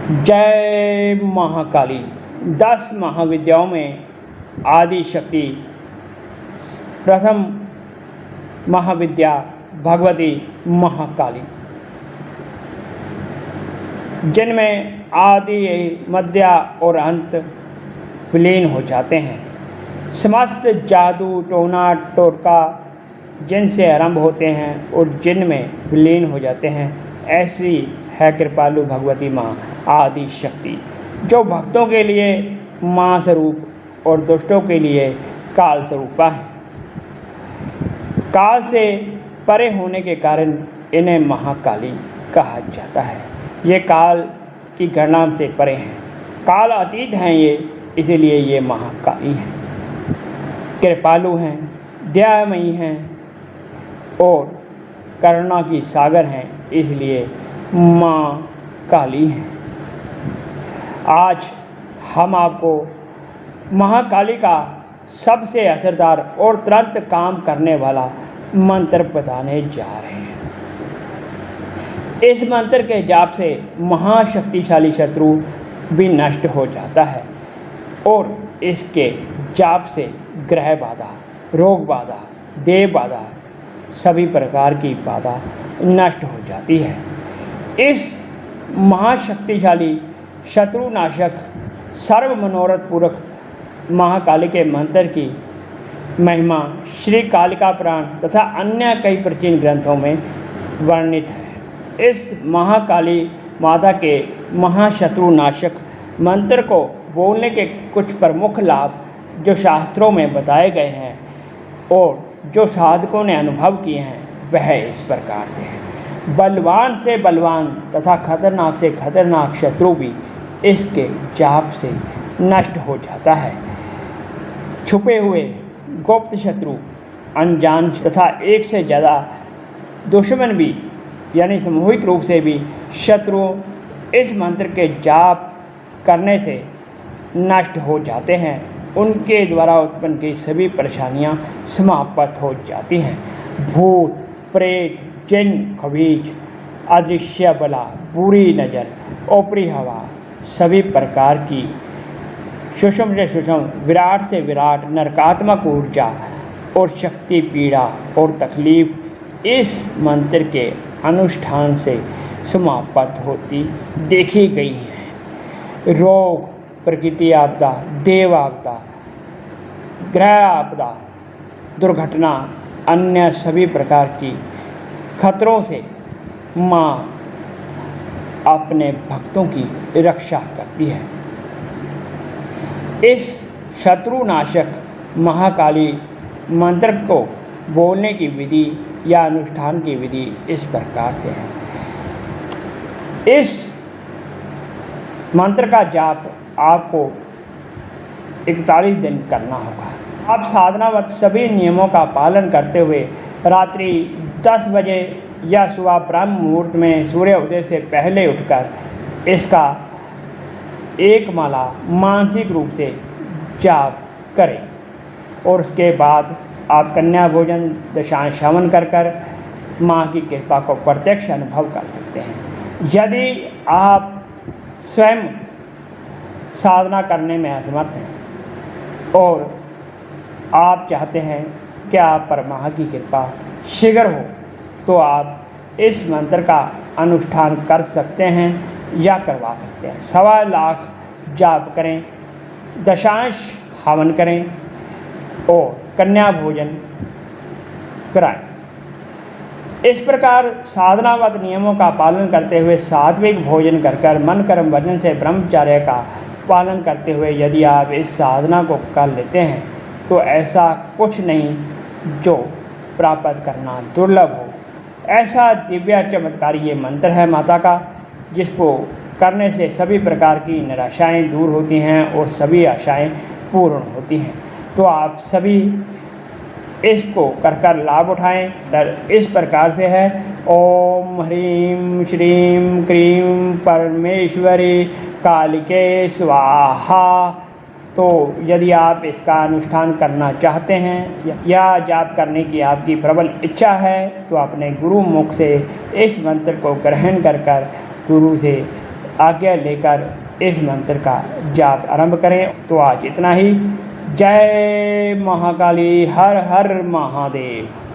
जय महाकाली। 10 महाविद्याओं में आदि शक्ति प्रथम महाविद्या भगवती महाकाली, जिनमें आदि मध्य और अंत विलीन हो जाते हैं। समस्त जादू टोना टोटका जिनसे आरंभ होते हैं और जिनमें विलीन हो जाते हैं, ऐसी है कृपालु भगवती माँ आदि शक्ति, जो भक्तों के लिए माँ स्वरूप और दुष्टों के लिए काल स्वरूपा है। काल से परे होने के कारण इन्हें महाकाली कहा जाता है। ये काल की गणना से परे हैं, काल अतीत हैं ये, इसीलिए ये महाकाली हैं। कृपालु हैं, दयामयी हैं और करुणा की सागर हैं, इसलिए माँ काली हैं। आज हम आपको महाकाली का सबसे असरदार और तुरंत काम करने वाला मंत्र बताने जा रहे हैं। इस मंत्र के जाप से महाशक्तिशाली शत्रु भी नष्ट हो जाता है और इसके जाप से ग्रह बाधा, रोग बाधा, देव बाधा, सभी प्रकार की बाधा नष्ट हो जाती है। इस महाशक्तिशाली शत्रुनाशक सर्व मनोरथ पूरक महाकाली के मंत्र की महिमा श्री कालिका पुराण तथा अन्य कई प्राचीन ग्रंथों में वर्णित है। इस महाकाली माता के महाशत्रुनाशक मंत्र को बोलने के कुछ प्रमुख लाभ जो शास्त्रों में बताए गए हैं और जो साधकों ने अनुभव किए हैं, वह इस प्रकार से है। बलवान से बलवान तथा खतरनाक से खतरनाक शत्रु भी इसके जाप से नष्ट हो जाता है। छुपे हुए गुप्त शत्रु, अनजान तथा एक से ज़्यादा दुश्मन भी, यानी सामूहिक रूप से भी शत्रुओं इस मंत्र के जाप करने से नष्ट हो जाते हैं। उनके द्वारा उत्पन्न की सभी परेशानियां समाप्त हो जाती हैं। भूत प्रेत, जिन खबीज, अदृश्य बला, बुरी नज़र, ऊपरी हवा, सभी प्रकार की सूक्ष्म से सूक्ष्म, विराट से विराट नरकात्मक ऊर्जा और शक्ति, पीड़ा और तकलीफ इस मंत्र के अनुष्ठान से समाप्त होती देखी गई है। रोग, प्रकृति आपदा, देव आपदा, ग्रह आपदा, दुर्घटना, अन्य सभी प्रकार की खतरों से माँ अपने भक्तों की रक्षा करती है। इस शत्रुनाशक महाकाली मंत्र को बोलने की विधि या अनुष्ठान की विधि इस प्रकार से है। इस मंत्र का जाप आपको 41 दिन करना होगा। आप साधनावत सभी नियमों का पालन करते हुए रात्रि 10 बजे या सुबह ब्रह्म मुहूर्त में सूर्य उदय से पहले उठकर इसका एक माला मानसिक रूप से जाप करें और उसके बाद आप कन्या भोजन दशाएं श्रवण कर माँ की कृपा को प्रत्यक्ष अनुभव कर सकते हैं। यदि आप स्वयं साधना करने में असमर्थ हैं और आप चाहते हैं कि आप पर माँ की कृपा शीघ्र हो, तो आप इस मंत्र का अनुष्ठान कर सकते हैं या करवा सकते हैं। 1.25 लाख जाप करें, दशांश हवन करें और कन्या भोजन कराएं। इस प्रकार साधनावत नियमों का पालन करते हुए सात्विक भोजन कर मन कर्म वचन से ब्रह्मचर्य का पालन करते हुए यदि आप इस साधना को कर लेते हैं, तो ऐसा कुछ नहीं जो प्राप्त करना दुर्लभ हो। ऐसा दिव्य चमत्कारी ये मंत्र है माता का, जिसको करने से सभी प्रकार की निराशाएं दूर होती हैं और सभी आशाएं पूर्ण होती हैं। तो आप सभी इसको कर लाभ उठाएं। इस प्रकार से है। ओम ह्रीं श्रीं क्रीं परमेश्वरी कालिके स्वाहा। तो यदि आप इसका अनुष्ठान करना चाहते हैं या जाप करने की आपकी प्रबल इच्छा है, तो अपने गुरु मुख से इस मंत्र को ग्रहण कर गुरु से आज्ञा लेकर इस मंत्र का जाप आरंभ करें। तो आज इतना ही। जय महाकाली, हर हर महादेव।